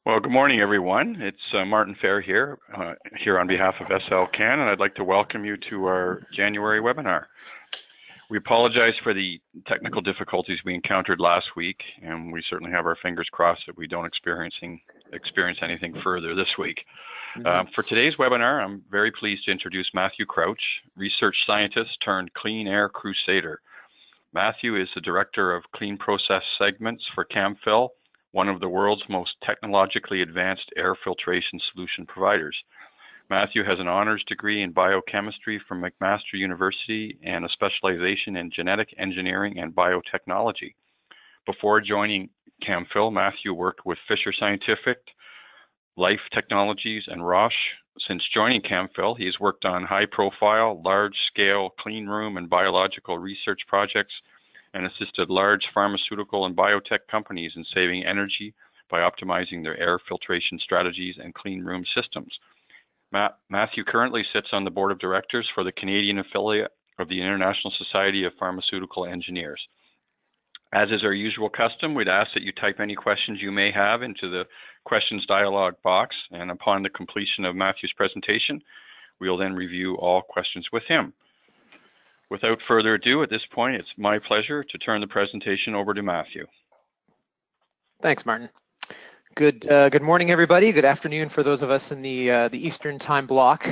Well, good morning, everyone. It's Martin Fair here, here on behalf of SLCan, and I'd like to welcome you to our January webinar. We apologize for the technical difficulties we encountered last week, and we certainly have our fingers crossed that we don't experience anything further this week. For today's webinar, I'm very pleased to introduce Matthew Crouch, research scientist turned clean air crusader. Matthew is the director of clean process segments for Camfil, one of the world's most technologically advanced air filtration solution providers. Matthew has an honors degree in biochemistry from McMaster University and a specialization in genetic engineering and biotechnology. Before joining Camfil, Matthew worked with Fisher Scientific, Life Technologies, and Roche. Since joining Camfil, he has worked on high-profile, large-scale clean room and biological research projects and assisted large pharmaceutical and biotech companies in saving energy by optimizing their air filtration strategies and clean room systems. Matthew currently sits on the board of directors for the Canadian affiliate of the International Society of Pharmaceutical Engineers. As is our usual custom, we'd ask that you type any questions you may have into the questions dialog box, and upon the completion of Matthew's presentation, we'll then review all questions with him. Without further ado, at this point, it's my pleasure to turn the presentation over to Matthew. Thanks, Martin. Good morning, everybody. Good afternoon for those of us in the Eastern time block.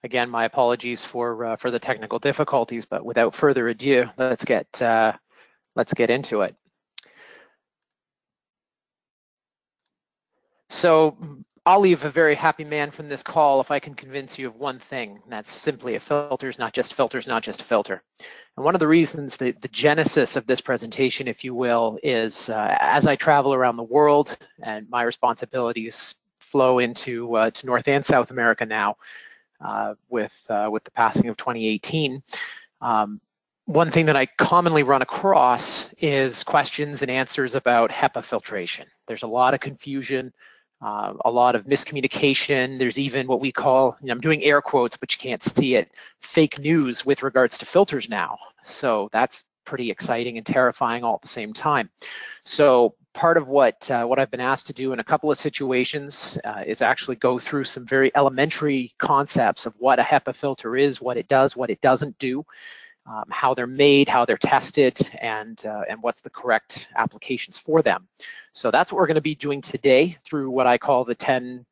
Again, my apologies for the technical difficulties, but without further ado, let's get into it. So I'll leave a very happy man from this call if I can convince you of one thing, and that's simply a filter's not just a filter. And one of the reasons the genesis of this presentation, if you will, is as I travel around the world and my responsibilities flow into to North and South America now with the passing of 2018. One thing that I commonly run across is questions and answers about HEPA filtration. There's a lot of confusion, a lot of miscommunication. There's even what we call, I'm doing air quotes, but you can't see it, fake news with regards to filters now. So that's pretty exciting and terrifying all at the same time. So part of what I've been asked to do in a couple of situations is actually go through some very elementary concepts of what a HEPA filter is, what it does, what it doesn't do. How they're made, how they're tested, and what's the correct applications for them. So that's what we're going to be doing today through what I call the 10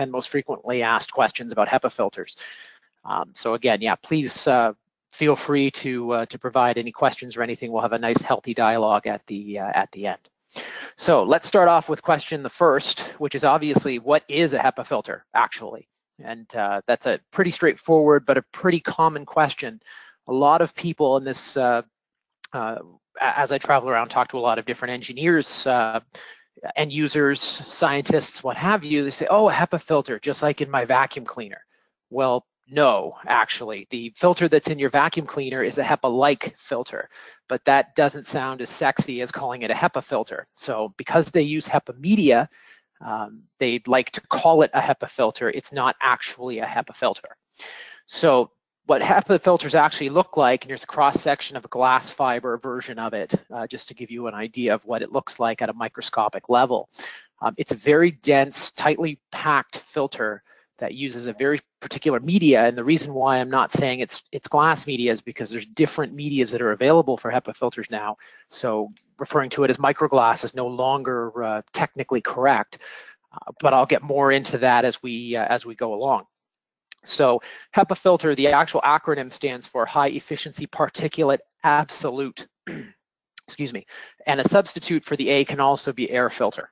most frequently asked questions about HEPA filters. So again, yeah, please feel free to provide any questions or anything. We'll have a nice, healthy dialogue at the end. So let's start off with question the first, which is obviously, what is a HEPA filter actually? And that's a pretty straightforward but a pretty common question. A lot of people in this, as I travel around, talk to a lot of different engineers, end users, scientists, what have you, they say, oh, a HEPA filter, just like in my vacuum cleaner. Well, no, actually. The filter that's in your vacuum cleaner is a HEPA-like filter, but that doesn't sound as sexy as calling it a HEPA filter. So because they use HEPA media, they'd like to call it a HEPA filter. It's not actually a HEPA filter. So what HEPA filters actually look like, and here's a cross-section of a glass fiber version of it, just to give you an idea of what it looks like at a microscopic level. It's a very dense, tightly packed filter that uses a very particular media, and the reason why I'm not saying it's glass media is because there's different medias that are available for HEPA filters now, so referring to it as microglass is no longer technically correct, but I'll get more into that as we go along. So HEPA filter, the actual acronym stands for High Efficiency Particulate Absolute, excuse me, and a substitute for the A can also be air filter.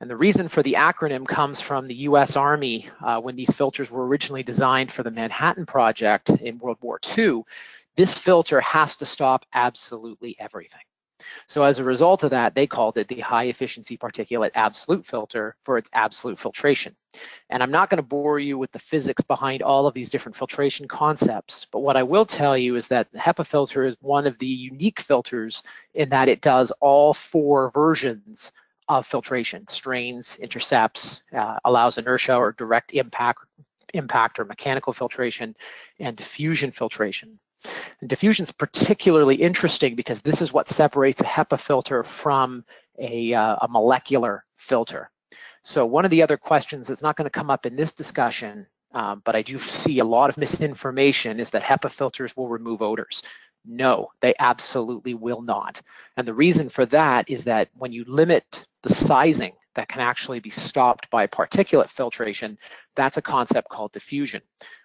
And the reason for the acronym comes from the US Army when these filters were originally designed for the Manhattan Project in World War II. This filter has to stop absolutely everything. So as a result of that, they called it the High Efficiency Particulate Absolute filter for its absolute filtration. And I'm not going to bore you with the physics behind all of these different filtration concepts, but what I will tell you is that the HEPA filter is one of the unique filters in that it does all four versions of filtration: strains, intercepts, allows inertia or direct impact or mechanical filtration, and diffusion filtration. And diffusion is particularly interesting because this is what separates a HEPA filter from a molecular filter. So one of the other questions that's not going to come up in this discussion, but I do see a lot of misinformation, is that HEPA filters will remove odors. No, they absolutely will not. And the reason for that is that when you limit the sizing that can actually be stopped by particulate filtration, that's a concept called diffusion,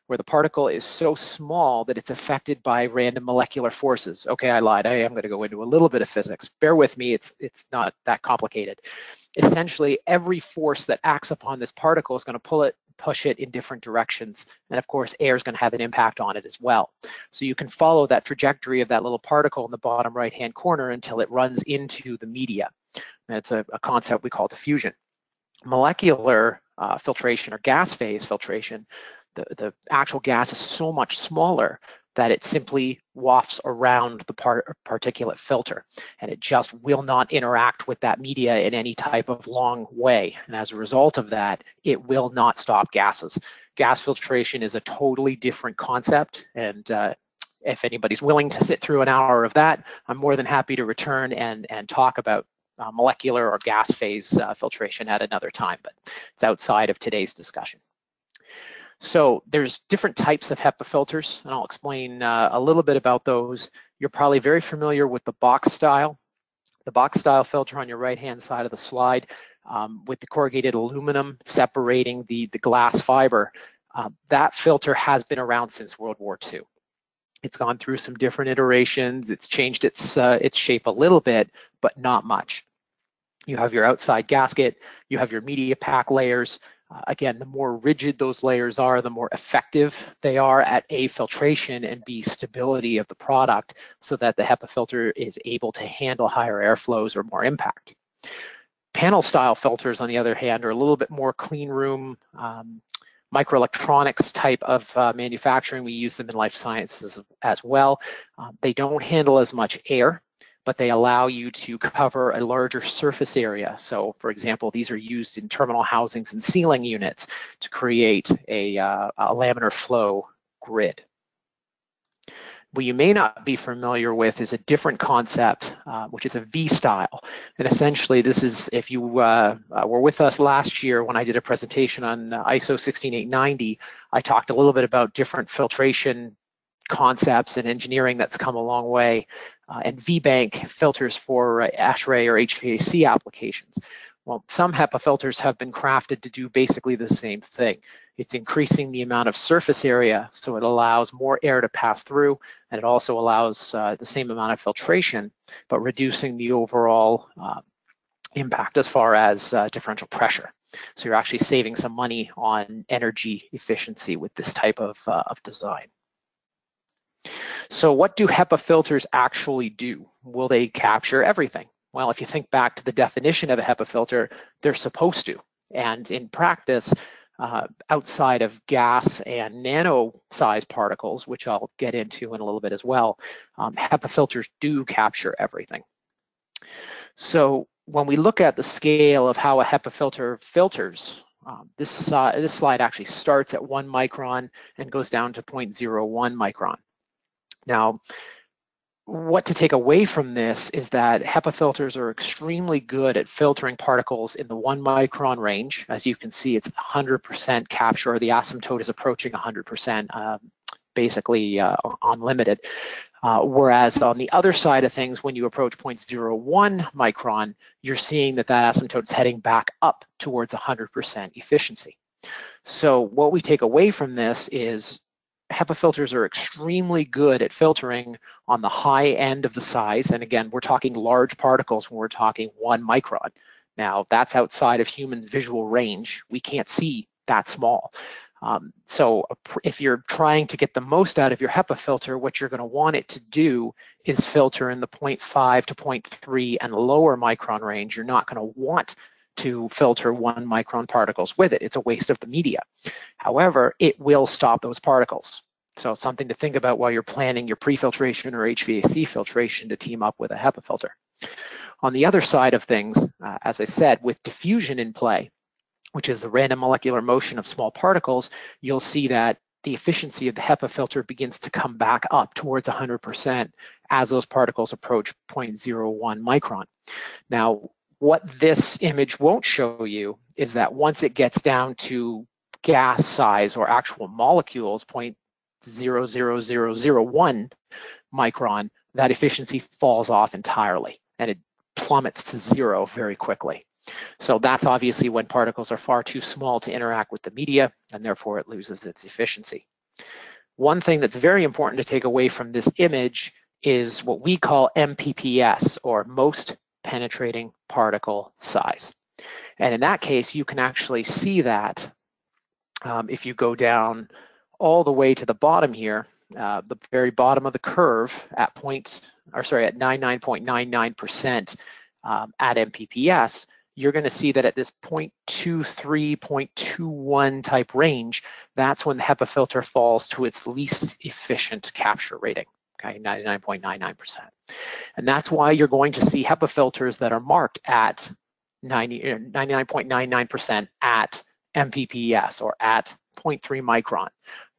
where the particle is so small that it's affected by random molecular forces. Okay, I lied. I am going to go into a little bit of physics. Bear with me. It's not that complicated. Essentially, every force that acts upon this particle is going to push it in different directions. And of course, air is going to have an impact on it as well. So you can follow that trajectory of that little particle in the bottom right-hand corner until it runs into the media. And it's a concept we call diffusion. Molecular filtration or gas phase filtration, the actual gas is so much smaller that it simply wafts around the particulate filter, and it just will not interact with that media in any type of long way. And as a result of that, it will not stop gases. Gas filtration is a totally different concept, and if anybody's willing to sit through an hour of that, I'm more than happy to return and talk about molecular or gas phase filtration at another time, but it's outside of today's discussion. So there's different types of HEPA filters, and I'll explain a little bit about those. You're probably very familiar with the box style. The box style filter on your right-hand side of the slide with the corrugated aluminum separating the glass fiber. That filter has been around since World War II. It's gone through some different iterations. It's changed its shape a little bit, but not much. You have your outside gasket, you have your media pack layers. Again, the more rigid those layers are, the more effective they are at A, filtration, and B, stability of the product, so that the HEPA filter is able to handle higher airflows or more impact. Panel style filters, on the other hand, are a little bit more clean room, microelectronics type of manufacturing. We use them in life sciences as well. They don't handle as much air, but they allow you to cover a larger surface area. So for example, these are used in terminal housings and ceiling units to create a laminar flow grid. What you may not be familiar with is a different concept, which is a V style. And essentially this is, if you were with us last year when I did a presentation on ISO 16890, I talked a little bit about different filtration concepts and engineering that's come a long way, and V-bank filters for ASHRAE or HVAC applications. Well, some HEPA filters have been crafted to do basically the same thing. It's increasing the amount of surface area, so it allows more air to pass through, and it also allows the same amount of filtration, but reducing the overall impact as far as differential pressure. So you're actually saving some money on energy efficiency with this type of design. So what do HEPA filters actually do? Will they capture everything? Well, if you think back to the definition of a HEPA filter, they're supposed to. And in practice, outside of gas and nano-sized particles, which I'll get into in a little bit as well, HEPA filters do capture everything. So when we look at the scale of how a HEPA filter filters, this slide actually starts at 1 micron and goes down to 0.01 micron. Now, what to take away from this is that HEPA filters are extremely good at filtering particles in the 1 micron range. As you can see, it's 100% capture, or the asymptote is approaching 100%, basically unlimited. Whereas on the other side of things, when you approach 0.01 micron, you're seeing that asymptote is heading back up towards 100% efficiency. So what we take away from this is HEPA filters are extremely good at filtering on the high end of the size. And again, we're talking large particles when we're talking 1 micron. Now, that's outside of human visual range. We can't see that small. So if you're trying to get the most out of your HEPA filter, what you're going to want it to do is filter in the 0.5 to 0.3 and lower micron range. You're not going to want to filter 1 micron particles with it. It's a waste of the media. However, it will stop those particles. So it's something to think about while you're planning your pre-filtration or HVAC filtration to team up with a HEPA filter. On the other side of things, as I said, with diffusion in play, which is the random molecular motion of small particles, you'll see that the efficiency of the HEPA filter begins to come back up towards 100% as those particles approach 0.01 micron. Now, What this image won't show you is that once it gets down to gas size or actual molecules, 0.00001 micron, that efficiency falls off entirely and it plummets to zero very quickly. So that's obviously when particles are far too small to interact with the media, and therefore it loses its efficiency. One thing that's very important to take away from this image is what we call MPPS, or most penetrating particle size. And in that case, you can actually see that if you go down all the way to the bottom here, the very bottom of the curve at 99.99% at MPPS, you're going to see that at this 0.23, 0.21 type range, that's when the HEPA filter falls to its least efficient capture rating, okay, 99.99%. And that's why you're going to see HEPA filters that are marked at 99.99% at MPPS, or at 0.3 micron.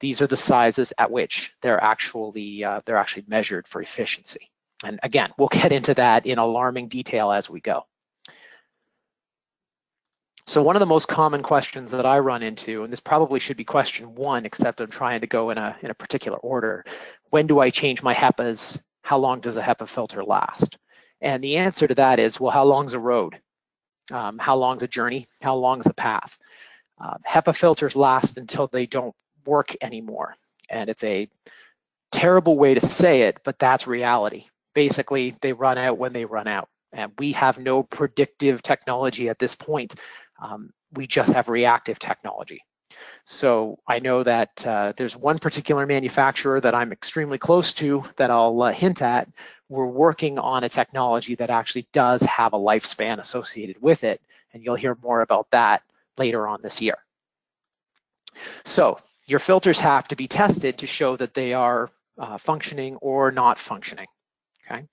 These are the sizes at which they're actually measured for efficiency. And again, we'll get into that in alarming detail as we go. So one of the most common questions that I run into, and this probably should be question one, except I'm trying to go in a particular order: when do I change my HEPAs? How long does a HEPA filter last? And the answer to that is, well, how long's a road? How long's a journey? How long's a path? HEPA filters last until they don't work anymore. And it's a terrible way to say it, but that's reality. Basically, they run out when they run out. And we have no predictive technology at this point. We just have reactive technology. So I know that there's one particular manufacturer that I'm extremely close to that I'll hint at. We're working on a technology that actually does have a lifespan associated with it, and you'll hear more about that later on this year. So your filters have to be tested to show that they are functioning or not functioning, okay?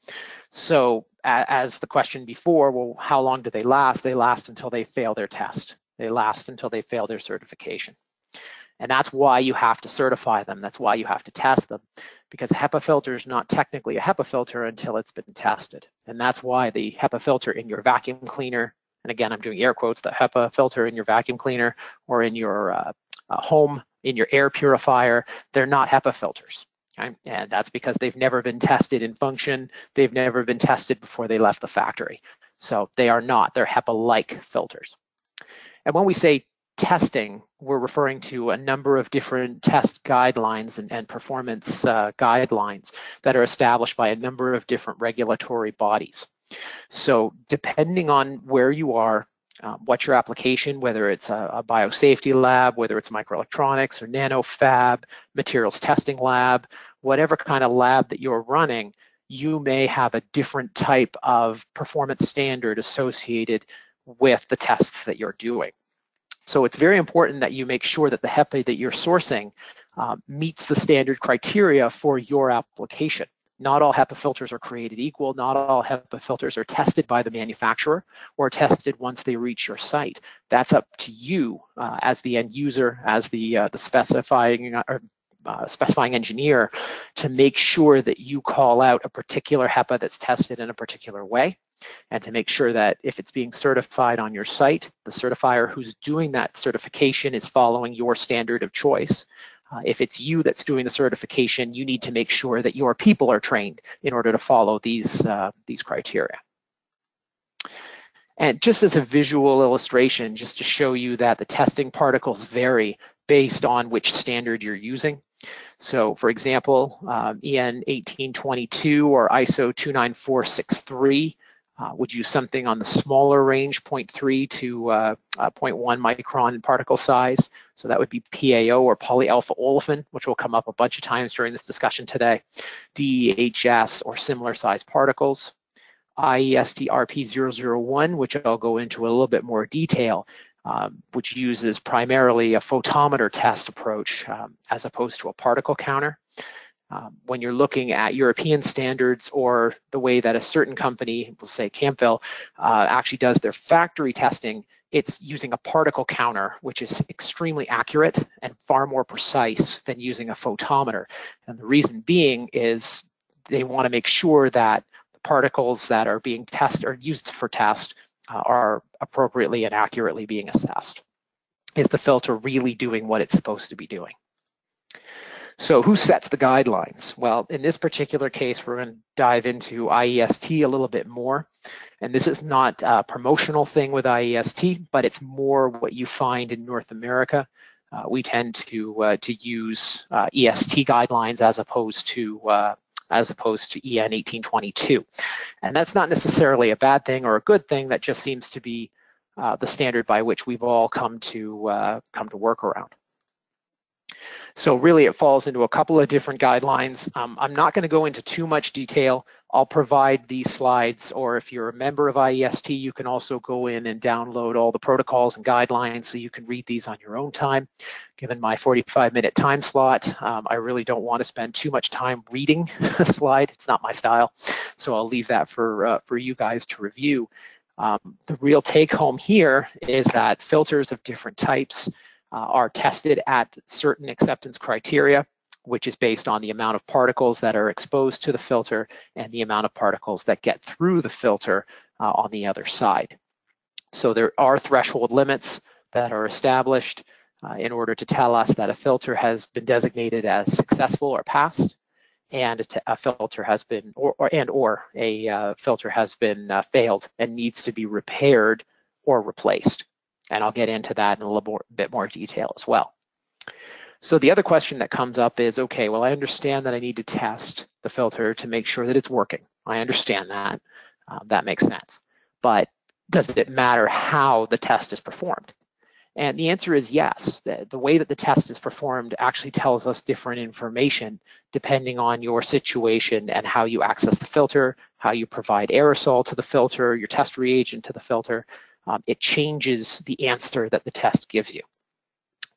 So as the question before, well, how long do they last? They last until they fail their test. They last until they fail their certification. And that's why you have to certify them. That's why you have to test them, because a HEPA filter is not technically a HEPA filter until it's been tested. And that's why the HEPA filter in your vacuum cleaner, and again, I'm doing air quotes, the HEPA filter in your vacuum cleaner or in your home, in your air purifier, they're not HEPA filters. Okay? And that's because they've never been tested in function. They've never been tested before they left the factory. So they are not, they're HEPA-like filters. And when we say testing, we're referring to a number of different test guidelines and performance guidelines that are established by a number of different regulatory bodies. So depending on where you are, what your application, whether it's a biosafety lab, whether it's microelectronics or nanofab, materials testing lab, whatever kind of lab that you're running, you may have a different type of performance standard associated with the tests that you're doing. So it's very important that you make sure that the HEPA that you're sourcing meets the standard criteria for your application. Not all HEPA filters are created equal. Not all HEPA filters are tested by the manufacturer or tested once they reach your site. That's up to you as the end user, as the specifying engineer, to make sure that you call out a particular HEPA that's tested in a particular way, and to make sure that if it's being certified on your site, the certifier who's doing that certification is following your standard of choice. If it's you that's doing the certification, you need to make sure that your people are trained in order to follow these criteria. And just as a visual illustration, just to show you that the testing particles vary based on which standard you're using. So for example, EN 1822 or ISO 29463 would use something on the smaller range, 0.3 to 0.1 micron particle size. So that would be PAO or polyalpha olefin, which will come up a bunch of times during this discussion today. DEHS or similar size particles. IEST RP001, which I'll go into a little bit more detail, which uses primarily a photometer test approach as opposed to a particle counter. When you're looking at European standards or the way that a certain company, we'll say Camfil, actually does their factory testing, it's using a particle counter, which is extremely accurate and far more precise than using a photometer. And the reason being is they want to make sure that the particles that are being tested or used for test are appropriately and accurately being assessed. Is the filter really doing what it's supposed to be doing? So who sets the guidelines? Well, in this particular case, we're going to dive into IEST a little bit more. And this is not a promotional thing with IEST, but it's more what you find in North America. We tend to use EST guidelines as opposed to EN 1822. And that's not necessarily a bad thing or a good thing. That just seems to be the standard by which we've all come to work around. So really it falls into a couple of different guidelines. I'm not going to go into too much detail. I'll provide these slides, or if you're a member of IEST, you can also go in and download all the protocols and guidelines so you can read these on your own time. Given my 45-minute time slot, I really don't want to spend too much time reading a slide. It's not my style. So I'll leave that for you guys to review. The real take home here is that filters of different types are tested at certain acceptance criteria, which is based on the amount of particles that are exposed to the filter and the amount of particles that get through the filter on the other side. So there are threshold limits that are established in order to tell us that a filter has been designated as successful or passed, and a filter has been, or a filter has been failed and needs to be repaired or replaced. And I'll get into that in a little bit more detail as well. So the other question that comes up is, okay, well, I understand that I need to test the filter to make sure that it's working. I understand that. That makes sense. But does it matter how the test is performed? And the answer is yes. The way that the test is performed actually tells us different information depending on your situation and how you access the filter, how you provide aerosol to the filter, your test reagent to the filter. It changes the answer that the test gives you.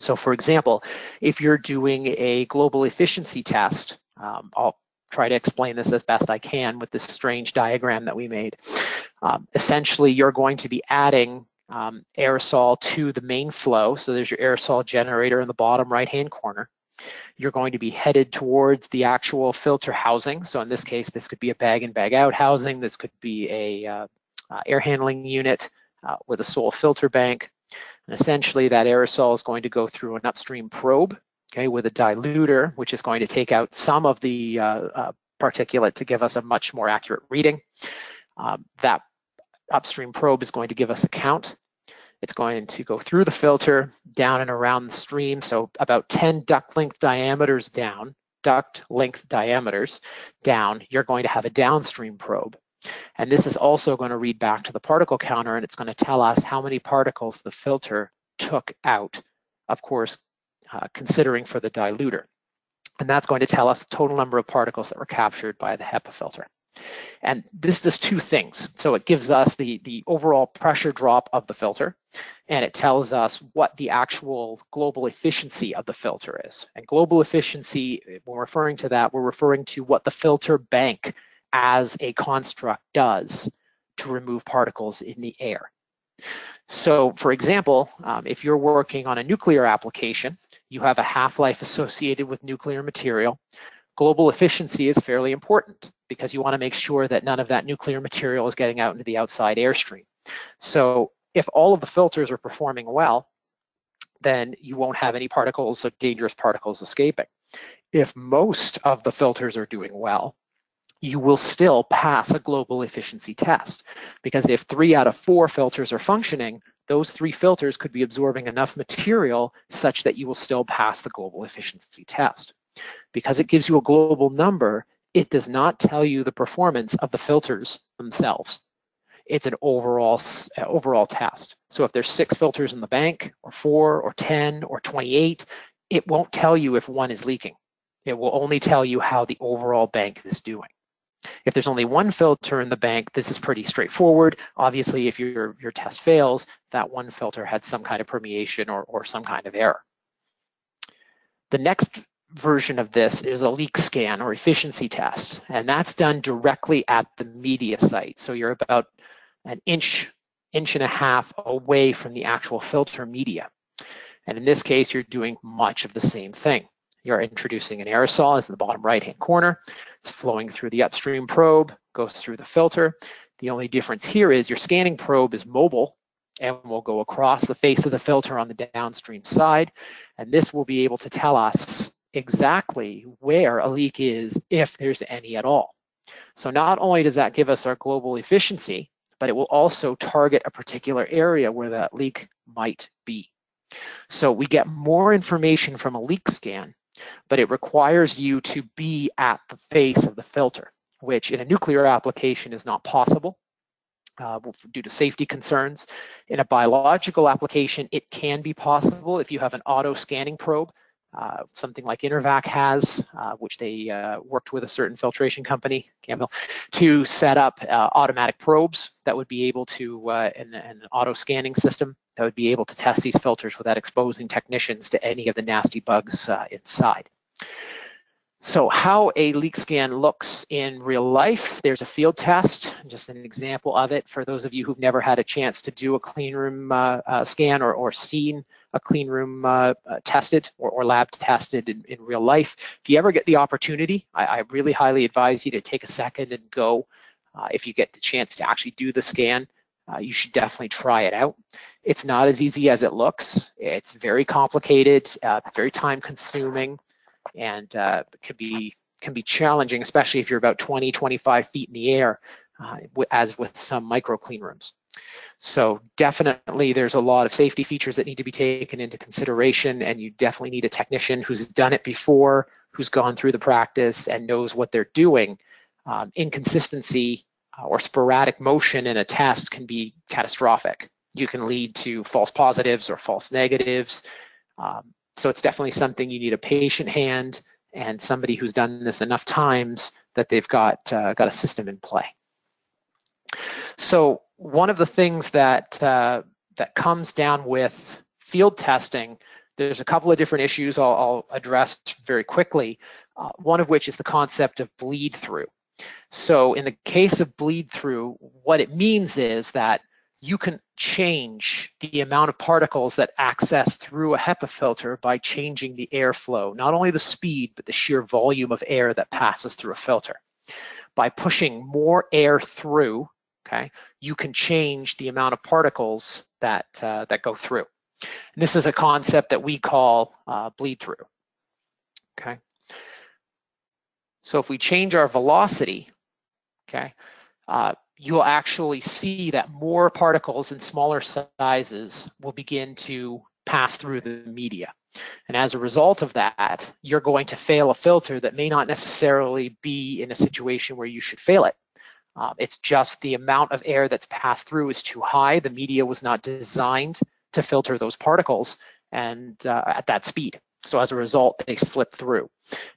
So for example, if you're doing a global efficiency test, I'll try to explain this as best I can with this strange diagram that we made. Essentially, you're going to be adding aerosol to the main flow. So there's your aerosol generator in the bottom right-hand corner. You're going to be headed towards the actual filter housing. So in this case, this could be a bag in, bag out housing. This could be a air handling unit with a sole filter bank. And essentially that aerosol is going to go through an upstream probe, okay, with a diluter, which is going to take out some of the particulate to give us a much more accurate reading. That upstream probe is going to give us a count. It's going to go through the filter, down and around the stream, so about 10 duct length diameters down, you're going to have a downstream probe. And this is also going to read back to the particle counter, and it's going to tell us how many particles the filter took out, of course, considering for the diluter. And that's going to tell us the total number of particles that were captured by the HEPA filter. And this does two things. So it gives us the overall pressure drop of the filter, and it tells us what the actual global efficiency of the filter is. And global efficiency, when referring to that, we're referring to what the filter bank as a construct does to remove particles in the air. So for example, if you're working on a nuclear application, you have a half-life associated with nuclear material. Global efficiency is fairly important because you want to make sure that none of that nuclear material is getting out into the outside airstream. So if all of the filters are performing well, then you won't have any particles or dangerous particles escaping. If most of the filters are doing well, you will still pass a global efficiency test, because if 3 out of 4 filters are functioning, those 3 filters could be absorbing enough material such that you will still pass the global efficiency test. Because it gives you a global number, it does not tell you the performance of the filters themselves. It's an overall test. So if there's 6 filters in the bank, or 4, or 10, or 28, it won't tell you if one is leaking. It will only tell you how the overall bank is doing. If there's only 1 filter in the bank, this is pretty straightforward. Obviously, if your test fails, that 1 filter had some kind of permeation or some kind of error. The next version of this is a leak scan or efficiency test, and that's done directly at the media site. So you're about an inch and a half away from the actual filter media. And in this case, you're doing much of the same thing. You're introducing an aerosol, as in the bottom right-hand corner. It's flowing through the upstream probe, goes through the filter, The only difference here is your scanning probe is mobile and will go across the face of the filter on the downstream side, and this will be able to tell us exactly where a leak is, if there's any at all. So not only does that give us our global efficiency, but it will also target a particular area where that leak might be. So we get more information from a leak scan, but it requires you to be at the face of the filter, which in a nuclear application is not possible due to safety concerns. In a biological application, it can be possible if you have an auto scanning probe, something like Intervac has, which they worked with a certain filtration company, Camfil, to set up automatic probes that would be able to, in an auto scanning system, that would be able to test these filters without exposing technicians to any of the nasty bugs inside. So how a leak scan looks in real life, there's a field test, just an example of it for those of you who've never had a chance to do a clean room scan or seen a clean room tested or lab tested in real life. If you ever get the opportunity, I really highly advise you to take a second and go. If you get the chance to actually do the scan, you should definitely try it out. It's not as easy as it looks. It's very complicated, very time consuming, and can be challenging, especially if you're about 20, 25 feet in the air, as with some micro clean rooms. So definitely there's a lot of safety features that need to be taken into consideration, and you definitely need a technician who's done it before, who's gone through the practice and knows what they're doing. Inconsistency or sporadic motion in a test can be catastrophic. You can lead to false positives or false negatives. So it's definitely something you need a patient hand and somebody who's done this enough times that they've got a system in play. So one of the things that comes down with field testing, there's a couple of different issues I'll address very quickly. One of which is the concept of bleed through. So in the case of bleed through, what it means is that you can change the amount of particles that access through a HEPA filter by changing the airflow, not only the speed, but the sheer volume of air that passes through a filter. By pushing more air through, okay, you can change the amount of particles that go through. And this is a concept that we call bleed through, okay? So if we change our velocity, okay, you'll actually see that more particles in smaller sizes will begin to pass through the media. And as a result of that, you're going to fail a filter that may not necessarily be in a situation where you should fail it. It's just the amount of air that's passed through is too high. The media was not designed to filter those particles and at that speed. So as a result, they slip through.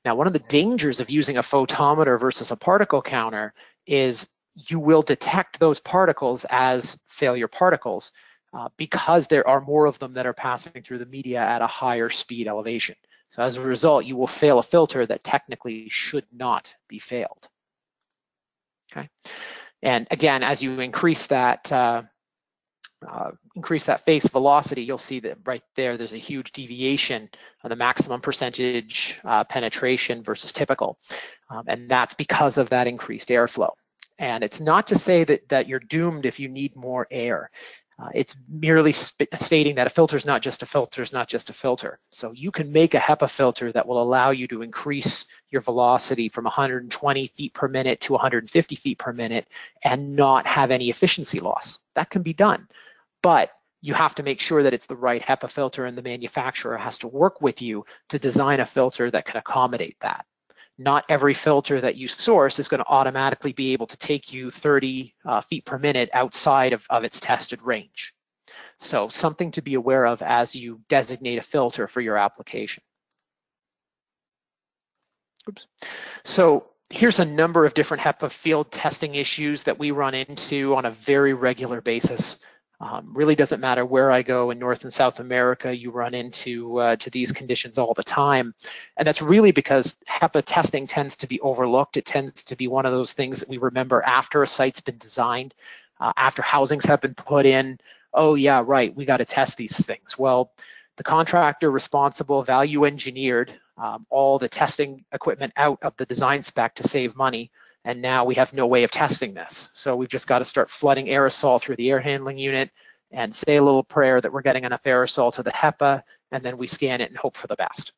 Now, one of the dangers of using a photometer versus a particle counter is you will detect those particles as failure particles because there are more of them that are passing through the media at a higher speed elevation. So as a result, you will fail a filter that technically should not be failed. Okay, and again, as you increase that face velocity, you'll see that right there, there's a huge deviation on the maximum percentage penetration versus typical, and that's because of that increased airflow. And it's not to say that you're doomed if you need more air. It's merely stating that a filter is not just a filter is not just a filter. So you can make a HEPA filter that will allow you to increase your velocity from 120 feet per minute to 150 feet per minute and not have any efficiency loss. That can be done, but you have to make sure that it's the right HEPA filter, and the manufacturer has to work with you to design a filter that can accommodate that. Not every filter that you source is going to automatically be able to take you 30 feet per minute outside of its tested range. So something to be aware of as you designate a filter for your application. Oops. So here's a number of different HEPA field testing issues that we run into on a very regular basis. Really doesn't matter where I go in North and South America, you run into to these conditions all the time. And that's really because HEPA testing tends to be overlooked. It tends to be one of those things that we remember after a site's been designed, after housings have been put in. Oh yeah, right, we got to test these things. Well, the contractor responsible value engineered all the testing equipment out of the design spec to save money. and now we have no way of testing this. So we've just got to start flooding aerosol through the air handling unit and say a little prayer that we're getting enough aerosol to the HEPA, and then we scan it and hope for the best.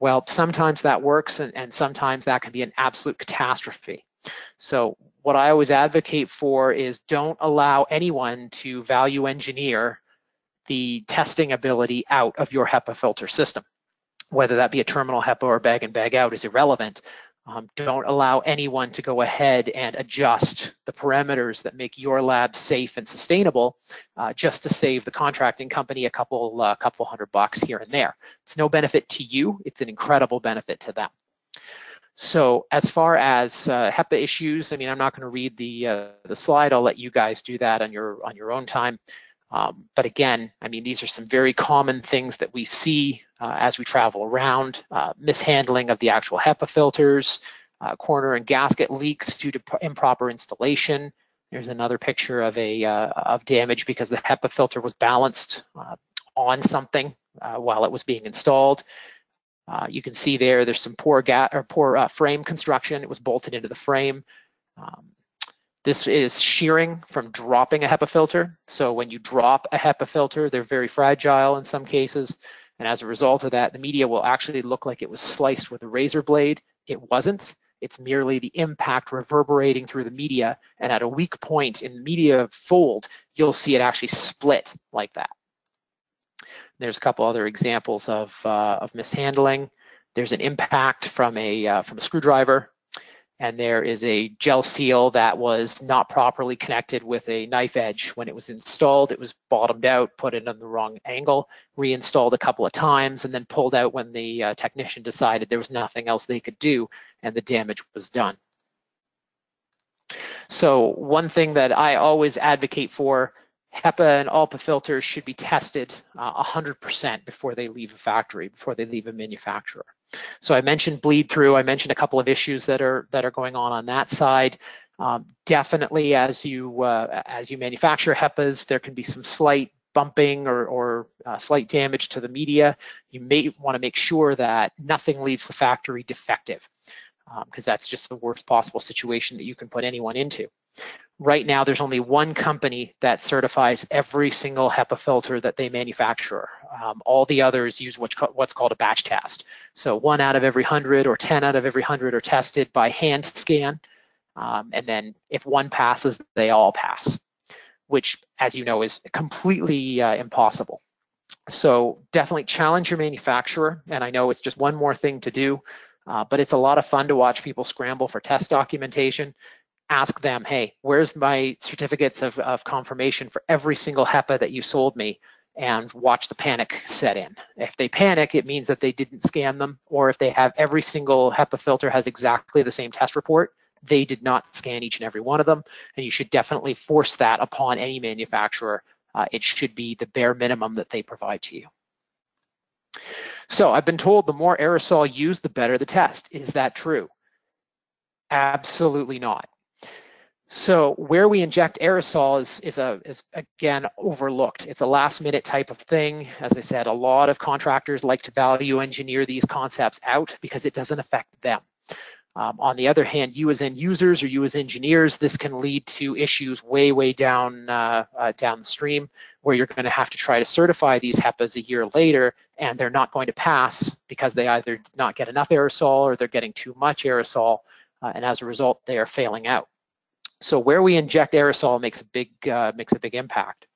Well, sometimes that works, and sometimes that can be an absolute catastrophe. So what I always advocate for is don't allow anyone to value engineer the testing ability out of your HEPA filter system. Whether that be a terminal HEPA or bag in, bag out is irrelevant. Don't allow anyone to go ahead and adjust the parameters that make your lab safe and sustainable just to save the contracting company a couple $100 here and there. It's no benefit to you, it's an incredible benefit to them. So as far as HEPA issues, I mean, I'm not going to read the slide. I'll let you guys do that on your own time. But again, I mean, these are some very common things that we see as we travel around. Mishandling of the actual HEPA filters, corner and gasket leaks due to improper installation. There's another picture of of damage because the HEPA filter was balanced on something while it was being installed. You can see there's some poor frame construction. It was bolted into the frame. This is shearing from dropping a HEPA filter. So when you drop a HEPA filter, they're very fragile in some cases. And as a result of that, the media will actually look like it was sliced with a razor blade. It wasn't. It's merely the impact reverberating through the media. And at a weak point in the media fold, you'll see it actually split like that. There's a couple other examples of mishandling. There's an impact from a screwdriver. And there is a gel seal that was not properly connected with a knife edge. When it was installed, it was bottomed out, put it on the wrong angle, reinstalled a couple of times, and then pulled out when the technician decided there was nothing else they could do, and the damage was done. So one thing that I always advocate for, HEPA and ALPA filters should be tested 100% before they leave a factory, before they leave a manufacturer. So I mentioned bleed through. I mentioned a couple of issues that are going on that side. Definitely, as you manufacture HEPAs, there can be some slight bumping or slight damage to the media. You may want to make sure that nothing leaves the factory defective, because that's just the worst possible situation that you can put anyone into. Right now, there's only one company that certifies every single HEPA filter that they manufacture. All the others use what's called a batch test. So 1 out of every 100 or 10 out of every 100 are tested by hand scan. And then if one passes, they all pass, which, as you know, is completely impossible. So definitely challenge your manufacturer. And I know it's just one more thing to do, but it's a lot of fun to watch people scramble for test documentation. Ask them, hey, where's my certificates of confirmation for every single HEPA that you sold me, and watch the panic set in. If they panic, it means that they didn't scan them, or if they have every single HEPA filter has exactly the same test report, they did not scan each and every one of them, and you should definitely force that upon any manufacturer. It should be the bare minimum that they provide to you. So I've been told the more aerosol used, the better the test. Is that true? Absolutely not. So where we inject aerosol is again overlooked. It's a last minute type of thing. As I said, a lot of contractors like to value engineer these concepts out because it doesn't affect them. On the other hand, you as end users or you as engineers, this can lead to issues way down downstream, where you're going to have to try to certify these HEPAs a year later, and they're not going to pass because they either did not get enough aerosol or they're getting too much aerosol, and as a result, they are failing out. So where we inject aerosol makes a big impact.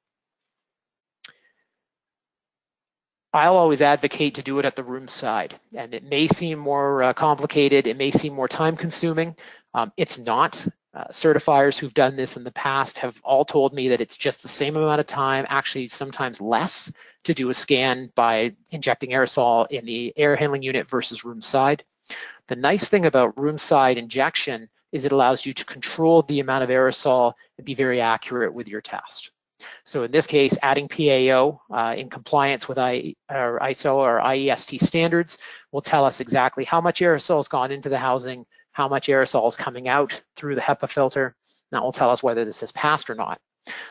I'll always advocate to do it at the room side, and it may seem more complicated, it may seem more time consuming. It's not. Certifiers who've done this in the past have all told me that it's just the same amount of time, actually sometimes less, to do a scan by injecting aerosol in the air handling unit versus room side. The nice thing about room side injection is it allows you to control the amount of aerosol and be very accurate with your test. So in this case, adding PAO in compliance with ISO or IEST standards will tell us exactly how much aerosol has gone into the housing, how much aerosol is coming out through the HEPA filter. That will tell us whether this has passed or not.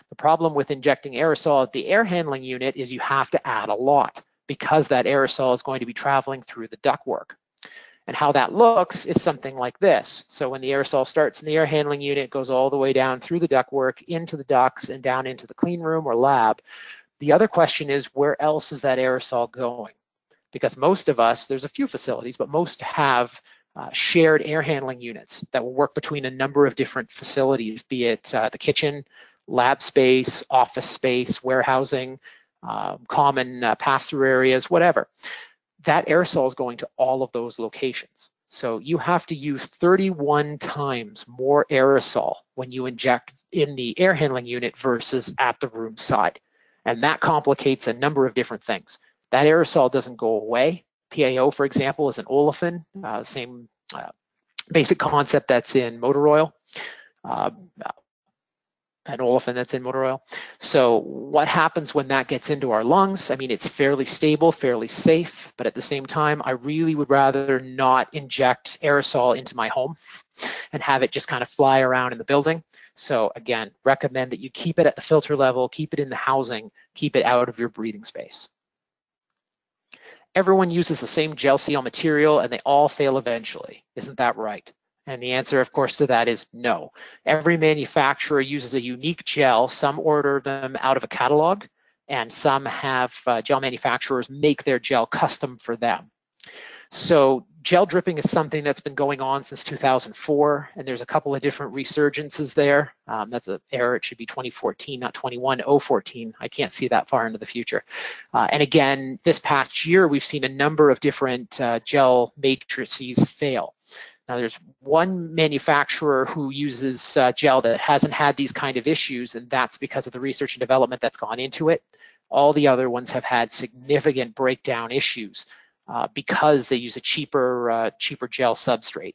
The problem with injecting aerosol at the air handling unit is you have to add a lot because that aerosol is going to be traveling through the ductwork. And how that looks is something like this. So when the aerosol starts in the air handling unit, it goes all the way down through the ductwork, into the ducts, and down into the clean room or lab. The other question is, where else is that aerosol going? Because most of us, there's a few facilities, but most have shared air handling units that will work between a number of different facilities, be it the kitchen, lab space, office space, warehousing, common pass-through areas, whatever. That aerosol is going to all of those locations. So you have to use 31 times more aerosol when you inject in the air handling unit versus at the room side. And that complicates a number of different things. That aerosol doesn't go away. PAO, for example, is an olefin, same basic concept that's in motor oil. An olefin that's in motor oil. So what happens when that gets into our lungs? I mean, it's fairly stable, fairly safe, but at the same time, I really would rather not inject aerosol into my home and have it just kind of fly around in the building. So again, recommend that you keep it at the filter level, keep it in the housing, keep it out of your breathing space. Everyone uses the same gel seal material and they all fail eventually. Isn't that right? And the answer, of course, to that is no. Every manufacturer uses a unique gel. Some order them out of a catalog, and some have gel manufacturers make their gel custom for them. So gel dripping is something that's been going on since 2004, and there's a couple of different resurgences there. That's an error. It should be 2014, not 21-014. I can't see that far into the future. And again, this past year, we've seen a number of different gel matrices fail. Now, there's one manufacturer who uses gel that hasn't had these kind of issues, and that's because of the research and development that's gone into it. All the other ones have had significant breakdown issues because they use a cheaper gel substrate.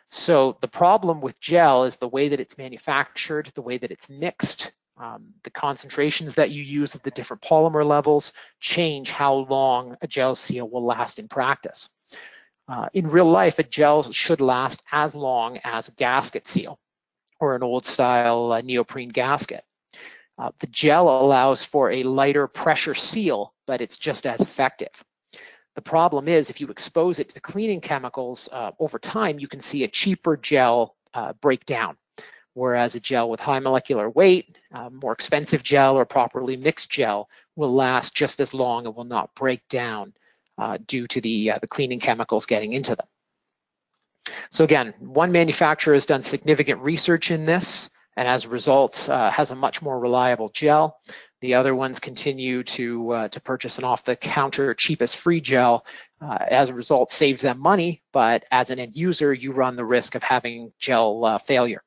So the problem with gel is the way that it's manufactured, the way that it's mixed, the concentrations that you use at the different polymer levels change how long a gel seal will last in practice. In real life, a gel should last as long as a gasket seal or an old style neoprene gasket. The gel allows for a lighter pressure seal, but it's just as effective. The problem is if you expose it to cleaning chemicals over time, you can see a cheaper gel break down, whereas a gel with high molecular weight, more expensive gel or properly mixed gel will last just as long and will not break down due to the cleaning chemicals getting into them. So again, one manufacturer has done significant research in this, and as a result has a much more reliable gel. The other ones continue to purchase an off-the-counter cheapest free gel. As a result, saves them money, but as an end user, you run the risk of having gel failure.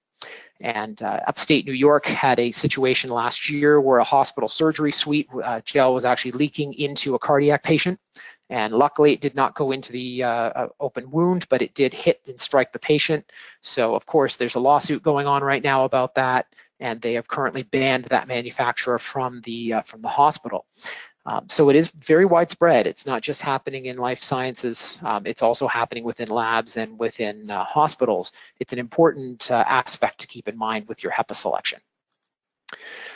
And upstate New York had a situation last year where a hospital surgery suite gel was actually leaking into a cardiac patient. And luckily, it did not go into the open wound, but it did hit and strike the patient. So, of course, there's a lawsuit going on right now about that, and they have currently banned that manufacturer from the hospital. So it is very widespread. It's not just happening in life sciences. It's also happening within labs and within hospitals. It's an important aspect to keep in mind with your HEPA selection.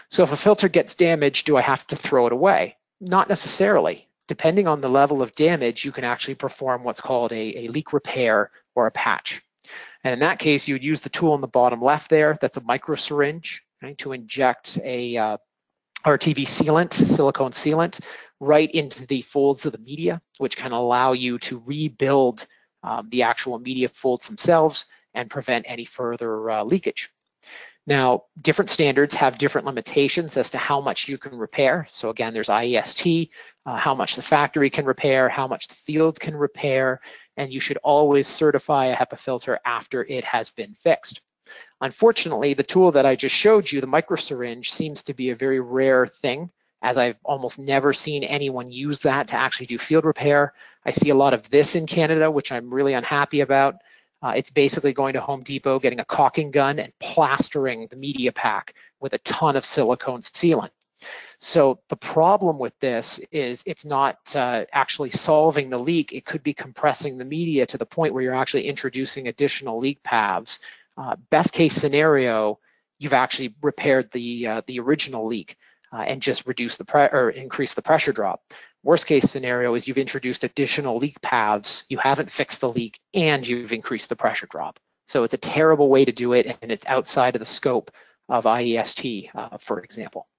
So if a filter gets damaged, do I have to throw it away? Not necessarily. Depending on the level of damage, you can actually perform what's called a leak repair or a patch. And in that case, you would use the tool in the bottom left there. That's a micro syringe, right, to inject a RTV sealant, silicone sealant, right into the folds of the media, which can allow you to rebuild the actual media folds themselves and prevent any further leakage. Now, different standards have different limitations as to how much you can repair. So again, there's IEST, how much the factory can repair, how much the field can repair, and you should always certify a HEPA filter after it has been fixed. Unfortunately, the tool that I just showed you, the microsyringe, seems to be a very rare thing, as I've almost never seen anyone use that to actually do field repair. I see a lot of this in Canada, which I'm really unhappy about. It's basically going to Home Depot, getting a caulking gun and plastering the media pack with a ton of silicone sealant. So the problem with this is it's not actually solving the leak. It could be compressing the media to the point where you're actually introducing additional leak paths. Best case scenario, you've actually repaired the original leak and just reduce the increase the pressure drop. Worst case scenario is you've introduced additional leak paths, you haven't fixed the leak, and you've increased the pressure drop. So it's a terrible way to do it, and it's outside of the scope of IEST, for example.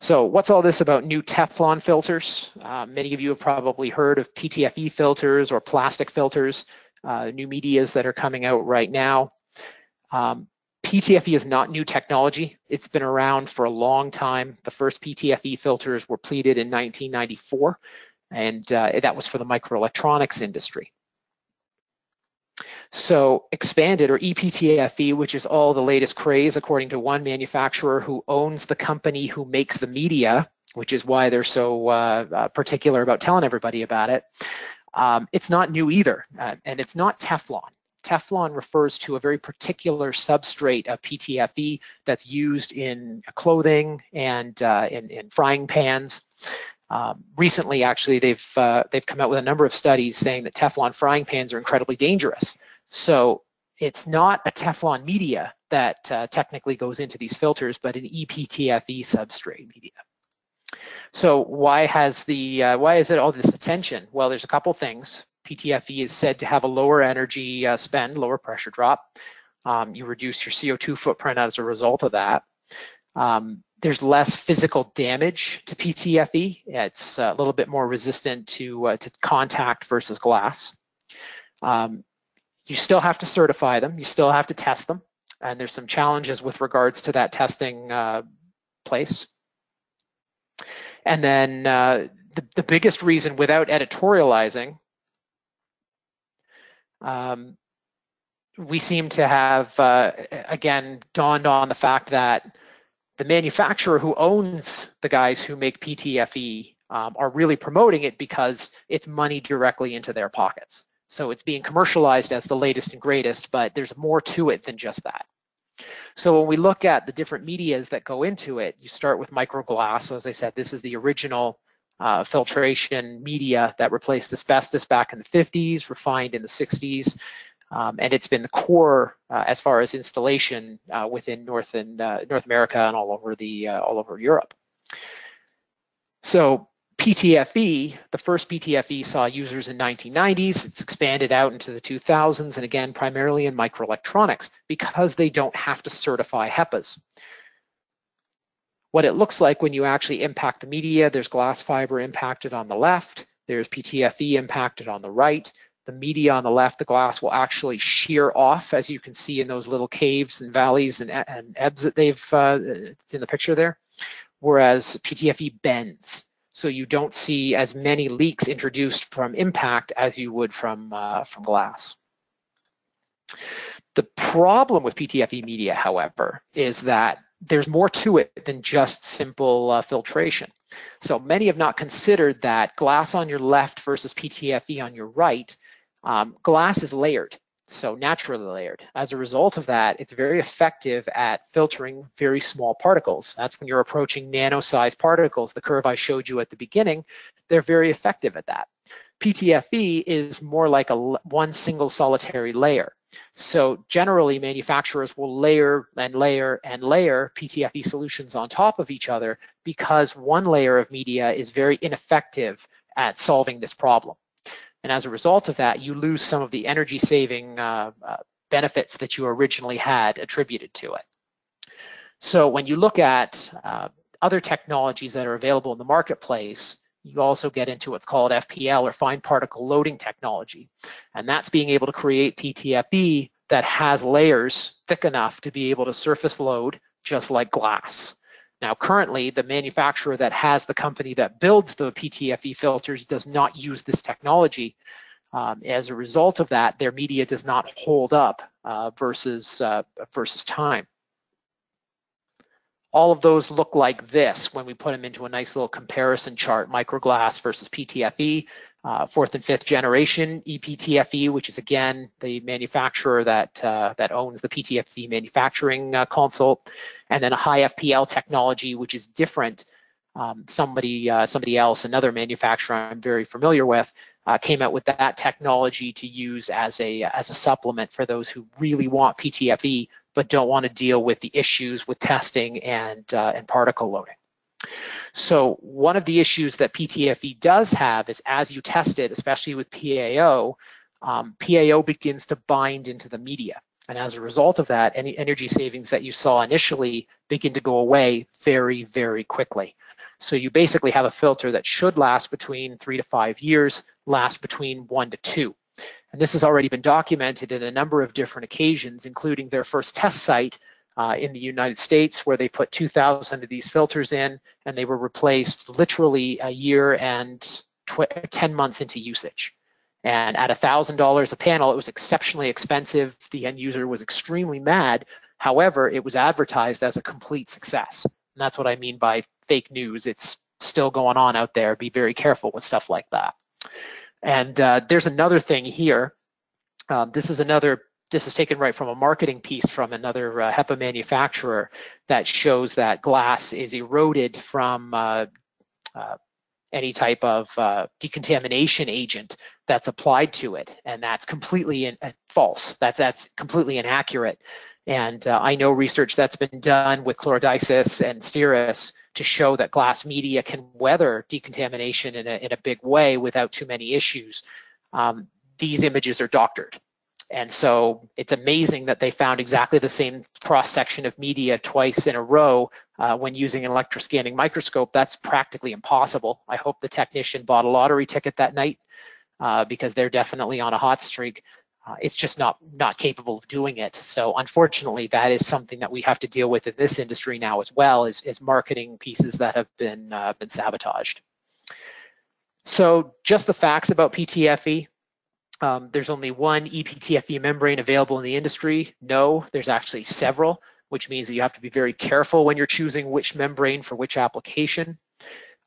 So what's all this about new Teflon filters? Many of you have probably heard of PTFE filters or plastic filters, new medias that are coming out right now. PTFE is not new technology. It's been around for a long time. The first PTFE filters were pleated in 1994, and that was for the microelectronics industry. So expanded, or ePTFE, which is all the latest craze according to one manufacturer who owns the company who makes the media, which is why they're so particular about telling everybody about it. It's not new either, and it's not Teflon. Teflon refers to a very particular substrate of PTFE that's used in clothing and in frying pans. Recently, actually, they've come out with a number of studies saying that Teflon frying pans are incredibly dangerous. So it's not a Teflon media that technically goes into these filters, but an ePTFE substrate media. So why is it all this attention? Well, there's a couple things. PTFE is said to have a lower energy spend, lower pressure drop. You reduce your CO2 footprint as a result of that. There's less physical damage to PTFE. It's a little bit more resistant to contact versus glass. You still have to certify them. You still have to test them. And there's some challenges with regards to that testing place. And then the biggest reason, without editorializing, we seem to have, again, dawned on the fact that the manufacturer who owns the guys who make PTFE are really promoting it because it's money directly into their pockets. So it's being commercialized as the latest and greatest, but there's more to it than just that. So when we look at the different medias that go into it, you start with microglass. As I said, this is the original filtration media that replaced asbestos back in the 50s, refined in the 60s, and it's been the core as far as installation within North America and all over Europe. So PTFE, the first PTFE saw users in 1990s. It's expanded out into the 2000s, and again, primarily in microelectronics because they don't have to certify HEPAs. What it looks like when you actually impact the media, there's glass fiber impacted on the left, there's PTFE impacted on the right. The media on the left, the glass will actually shear off, as you can see in those little caves and valleys and ebbs that it's in the picture there, whereas PTFE bends. So you don't see as many leaks introduced from impact as you would from glass. The problem with PTFE media, however, is that there's more to it than just simple filtration. So many have not considered that glass on your left versus PTFE on your right. Glass is layered, so naturally layered. As a result of that, it's very effective at filtering very small particles. That's when you're approaching nano-sized particles. The curve I showed you at the beginning, they're very effective at that. PTFE is more like one single solitary layer. So generally, manufacturers will layer and layer and layer PTFE solutions on top of each other because one layer of media is very ineffective at solving this problem. And as a result of that, you lose some of the energy-saving benefits that you originally had attributed to it. So when you look at other technologies that are available in the marketplace, you also get into what's called FPL, or fine particle loading technology. And that's being able to create PTFE that has layers thick enough to be able to surface load just like glass. Now, currently, the manufacturer that has the company that builds the PTFE filters does not use this technology. As a result of that, their media does not hold up versus time. All of those look like this when we put them into a nice little comparison chart: microglass versus PTFE, fourth and fifth generation ePTFE, which is again the manufacturer that owns the PTFE manufacturing console, and then a high FPL technology, which is different. Somebody else, another manufacturer I'm very familiar with, came out with that technology to use as a supplement for those who really want PTFE but don't want to deal with the issues with testing and particle loading. So one of the issues that PTFE does have is as you test it, especially with PAO, PAO begins to bind into the media. And as a result of that, any energy savings that you saw initially begin to go away very, very quickly. So you basically have a filter that should last between 3 to 5 years, last between 1 to 2. And this has already been documented in a number of different occasions, including their first test site in the United States, where they put 2,000 of these filters in, and they were replaced literally a year and 10 months into usage. And at $1,000 a panel, it was exceptionally expensive. The end user was extremely mad. However, it was advertised as a complete success. And that's what I mean by fake news. It's still going on out there. Be very careful with stuff like that. And there's another thing here. This is taken right from a marketing piece from another HEPA manufacturer that shows that glass is eroded from any type of decontamination agent that's applied to it, and that's completely false. That's completely inaccurate. And I know research that's been done with chlorodicis and styrus to show that glass media can weather decontamination in a big way without too many issues. These images are doctored. And so it's amazing that they found exactly the same cross-section of media twice in a row when using an electroscanning microscope. That's practically impossible. I hope the technician bought a lottery ticket that night because they're definitely on a hot streak. It's just not capable of doing it. So unfortunately, that is something that we have to deal with in this industry now as well, is marketing pieces that have been sabotaged. So just the facts about PTFE. There's only one ePTFE membrane available in the industry. No, there's actually several, which means that you have to be very careful when you're choosing which membrane for which application.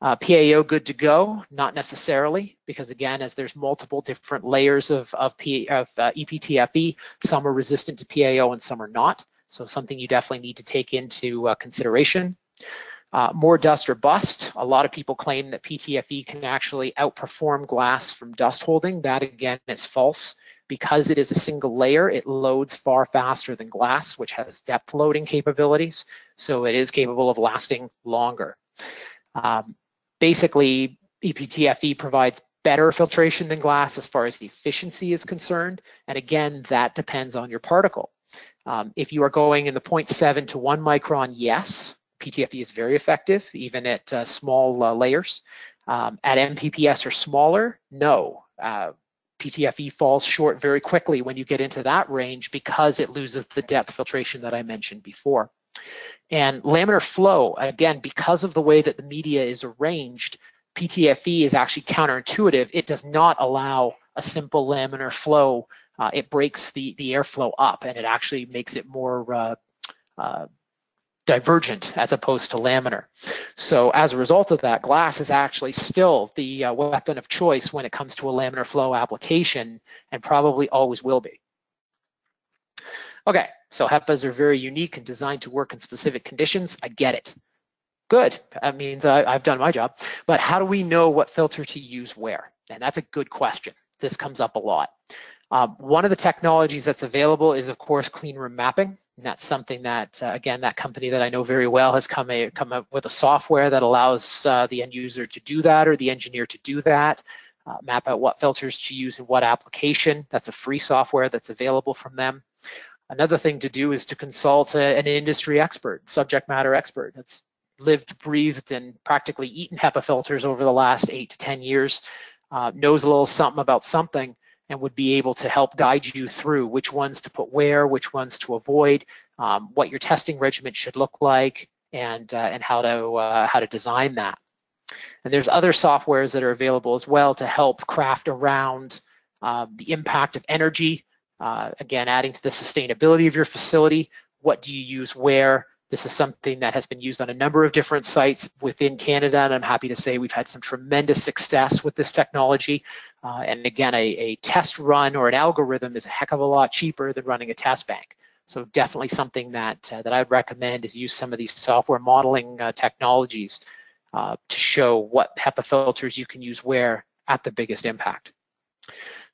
PAO good to go? Not necessarily, because again, as there's multiple different layers of ePTFE, some are resistant to PAO and some are not. So something you definitely need to take into consideration. More dust or bust. A lot of people claim that PTFE can actually outperform glass from dust holding. That again is false. Because it is a single layer, it loads far faster than glass, which has depth loading capabilities. So it is capable of lasting longer. Basically, ePTFE provides better filtration than glass as far as the efficiency is concerned. And again, that depends on your particle. If you are going in the 0.7 to 1 micron, yes, PTFE is very effective, even at small layers. At MPPS or smaller, no. PTFE falls short very quickly when you get into that range because it loses the depth filtration that I mentioned before. And laminar flow, again, because of the way that the media is arranged, PTFE is actually counterintuitive. It does not allow a simple laminar flow. It breaks the airflow up, and it actually makes it more divergent as opposed to laminar. So as a result of that, glass is actually still the weapon of choice when it comes to a laminar flow application, and probably always will be. Okay, so HEPAs are very unique and designed to work in specific conditions. I get it. Good, that means I've done my job. But how do we know what filter to use where? And that's a good question. This comes up a lot. One of the technologies that's available is, of course, clean room mapping. And that's something that, again, that company that I know very well has come up with a software that allows the end user to do that, or the engineer to do that, map out what filters to use in what application. That's a free software that's available from them. Another thing to do is to consult an industry expert, subject matter expert that's lived, breathed, and practically eaten HEPA filters over the last 8 to 10 years, knows a little something about something, and would be able to help guide you through which ones to put where, which ones to avoid, what your testing regimen should look like, and how to design that. And there's other softwares that are available as well to help craft around the impact of energy, again, adding to the sustainability of your facility. What do you use where? This is something that has been used on a number of different sites within Canada, and I'm happy to say we've had some tremendous success with this technology. And again, a test run or an algorithm is a heck of a lot cheaper than running a test bank. So definitely something that I'd recommend is use some of these software modeling technologies to show what HEPA filters you can use where at the biggest impact.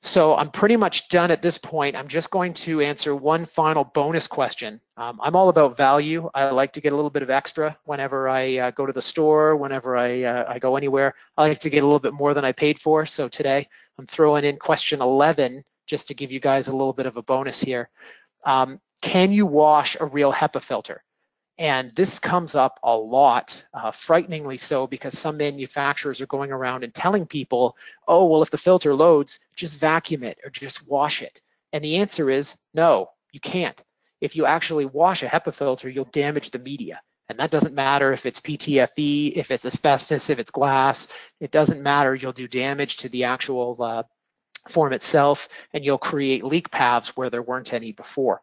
So I'm pretty much done at this point. I'm just going to answer one final bonus question. I'm all about value. I like to get a little bit of extra whenever I go to the store, whenever I go anywhere. I like to get a little bit more than I paid for. So today I'm throwing in question 11 just to give you guys a little bit of a bonus here. Can you wash a real HEPA filter? And this comes up a lot, frighteningly so, because some manufacturers are going around and telling people, oh, well, if the filter loads, just vacuum it or just wash it. And the answer is no, you can't. If you actually wash a HEPA filter, you'll damage the media. And that doesn't matter if it's PTFE, if it's asbestos, if it's glass, it doesn't matter. You'll do damage to the actual form itself, and you'll create leak paths where there weren't any before.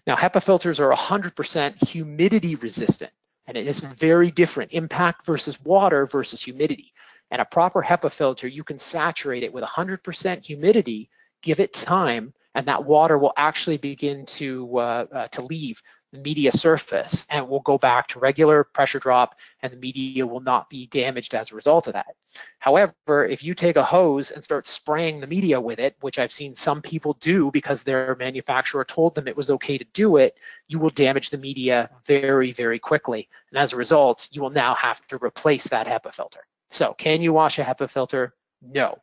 Now, HEPA filters are 100% humidity resistant, and it is very different, impact versus water versus humidity. And a proper HEPA filter, you can saturate it with 100% humidity, give it time, and that water will actually begin to leave the media surface and will go back to regular pressure drop, and the media will not be damaged as a result of that. However, if you take a hose and start spraying the media with it, which I've seen some people do because their manufacturer told them it was okay to do it, you will damage the media very, very quickly. And as a result, you will now have to replace that HEPA filter. So can you wash a HEPA filter? No,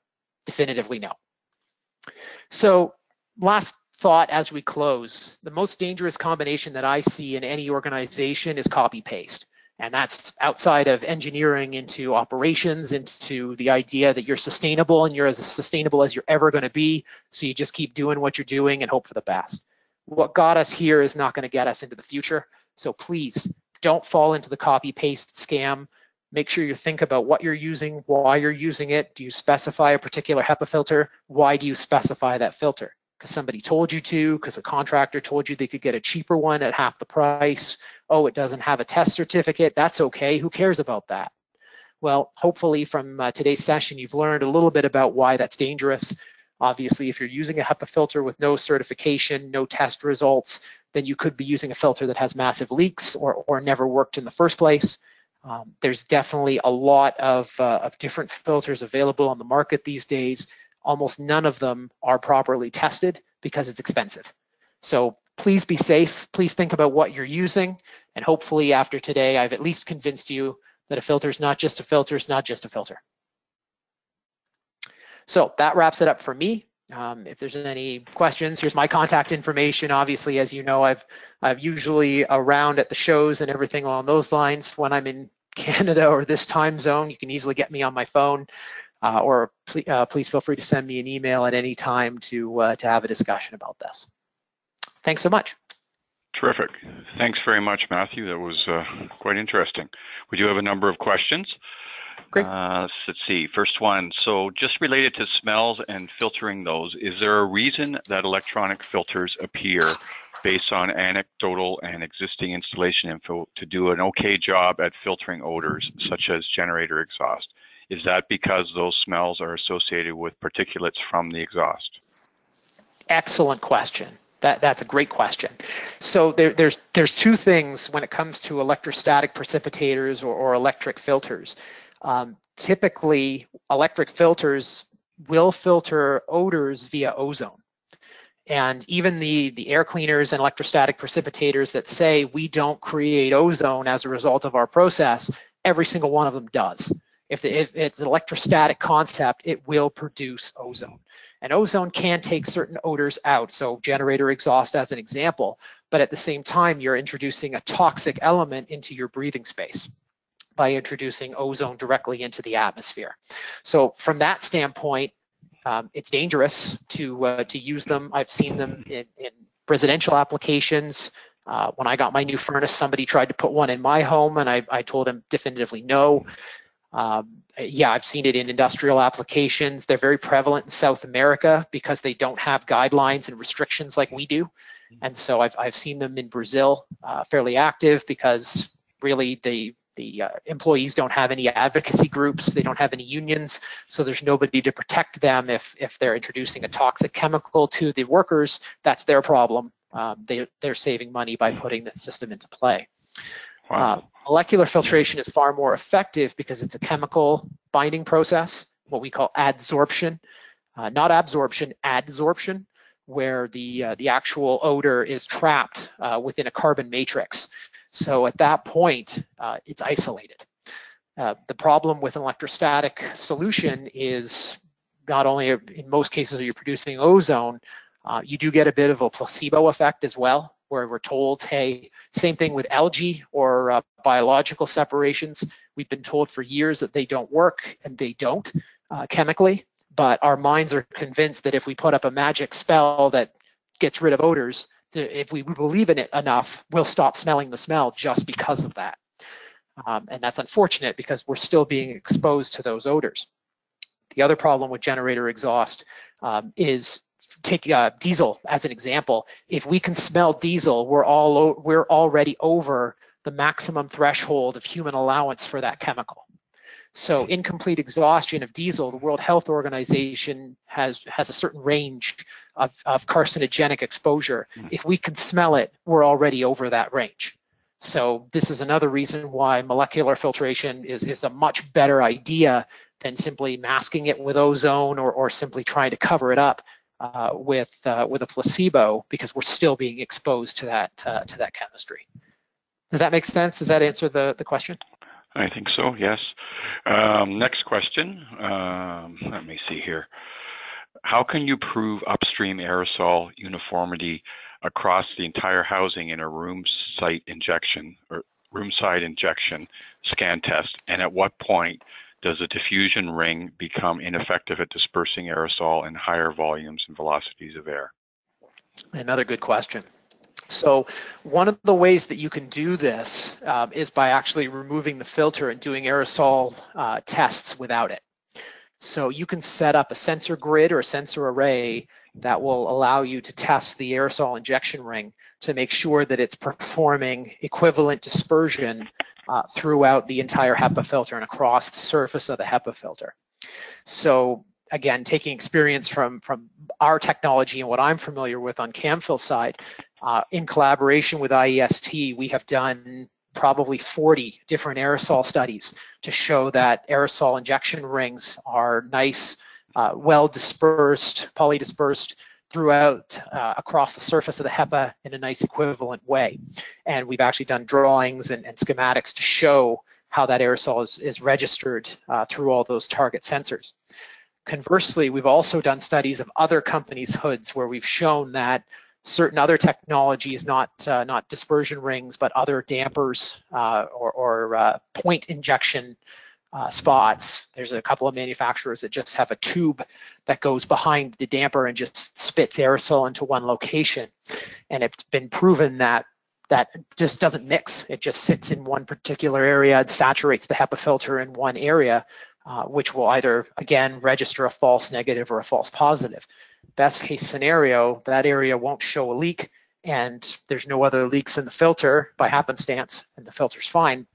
definitively no. So last thought as we close, the most dangerous combination that I see in any organization is copy paste. And that's outside of engineering into operations, into the idea that you're sustainable and you're as sustainable as you're ever going to be. So you just keep doing what you're doing and hope for the best. What got us here is not going to get us into the future. So please don't fall into the copy paste scam. Make sure you think about what you're using, why you're using it. Do you specify a particular HEPA filter? Why do you specify that filter? Because somebody told you to, because a contractor told you they could get a cheaper one at half the price. Oh, it doesn't have a test certificate. That's okay. Who cares about that? Well, hopefully from today's session, you've learned a little bit about why that's dangerous. Obviously, if you're using a HEPA filter with no certification, no test results, then you could be using a filter that has massive leaks or never worked in the first place. There's definitely a lot of different filters available on the market these days. Almost none of them are properly tested because it's expensive. So please be safe. Please think about what you're using. And hopefully after today, I've at least convinced you that a filter is not just a filter, it's not just a filter. So that wraps it up for me. If there's any questions, here's my contact information. Obviously, as you know, I've usually around at the shows and everything along those lines. When I'm in Canada or this time zone, you can easily get me on my phone. Or please feel free to send me an email at any time to have a discussion about this. Thanks so much. Terrific. Thanks very much, Matthew. That was quite interesting. We do have a number of questions. Great. Let's see. First one. So just related to smells and filtering those, is there a reason that electronic filters appear based on anecdotal and existing installation info to do an okay job at filtering odors, such as generator exhaust? Is that because those smells are associated with particulates from the exhaust? Excellent question. That's a great question. So there's two things when it comes to electrostatic precipitators or electric filters. Typically, electric filters will filter odors via ozone. And even the air cleaners and electrostatic precipitators that say we don't create ozone as a result of our process, every single one of them does. If it's an electrostatic concept, it will produce ozone. And ozone can take certain odors out, so generator exhaust as an example, but at the same time, you're introducing a toxic element into your breathing space by introducing ozone directly into the atmosphere. So from that standpoint, it's dangerous to use them. I've seen them in residential applications. When I got my new furnace, somebody tried to put one in my home, and I told him definitively no. Yeah, I've seen it in industrial applications. They're very prevalent in South America because they don't have guidelines and restrictions like we do. And so I've seen them in Brazil, fairly active because really the employees don't have any advocacy groups, they don't have any unions, so there's nobody to protect them if they're introducing a toxic chemical to the workers. That's their problem. They're saving money by putting the system into play. Wow. Molecular filtration is far more effective because it's a chemical binding process, what we call adsorption. not absorption, adsorption, where the actual odor is trapped within a carbon matrix. So at that point, it's isolated. The problem with an electrostatic solution is not only in most cases are you producing ozone, you do get a bit of a placebo effect as well, where we're told, hey, same thing with algae or biological separations. We've been told for years that they don't work, and they don't chemically, but our minds are convinced that if we put up a magic spell that gets rid of odors, if we believe in it enough, we'll stop smelling the smell just because of that. And that's unfortunate because we're still being exposed to those odors. The other problem with generator exhaust is, take diesel as an example. If we can smell diesel, we're already over the maximum threshold of human allowance for that chemical. So incomplete exhaustion of diesel, the World Health Organization has a certain range of carcinogenic exposure. If we can smell it, we're already over that range. So this is another reason why molecular filtration is a much better idea than simply masking it with ozone or simply trying to cover it up with a placebo, because we're still being exposed to that chemistry. Does that make sense? Does that answer the question? I think so, yes. Next question. Let me see here. How can you prove upstream aerosol uniformity across the entire housing in a room side injection scan test? And at what point does a diffusion ring become ineffective at dispersing aerosol in higher volumes and velocities of air? Another good question. So one of the ways that you can do this is by actually removing the filter and doing aerosol tests without it. So you can set up a sensor grid or a sensor array that will allow you to test the aerosol injection ring to make sure that it's performing equivalent dispersion throughout the entire HEPA filter and across the surface of the HEPA filter. So again, taking experience from our technology and what I'm familiar with on Camfil side, in collaboration with IEST, we have done probably 40 different aerosol studies to show that aerosol injection rings are nice, well dispersed, polydispersed throughout across the surface of the HEPA in a nice equivalent way. And we've actually done drawings and schematics to show how that aerosol is registered through all those target sensors. Conversely, we've also done studies of other companies' hoods where we've shown that certain other technologies, not dispersion rings, but other dampers or point injection spots. There's a couple of manufacturers that just have a tube that goes behind the damper and just spits aerosol into one location. And it's been proven that that just doesn't mix. It just sits in one particular area and saturates the HEPA filter in one area, which will either, again, register a false negative or a false positive. Best case scenario, that area won't show a leak and there's no other leaks in the filter by happenstance and the filter's fine.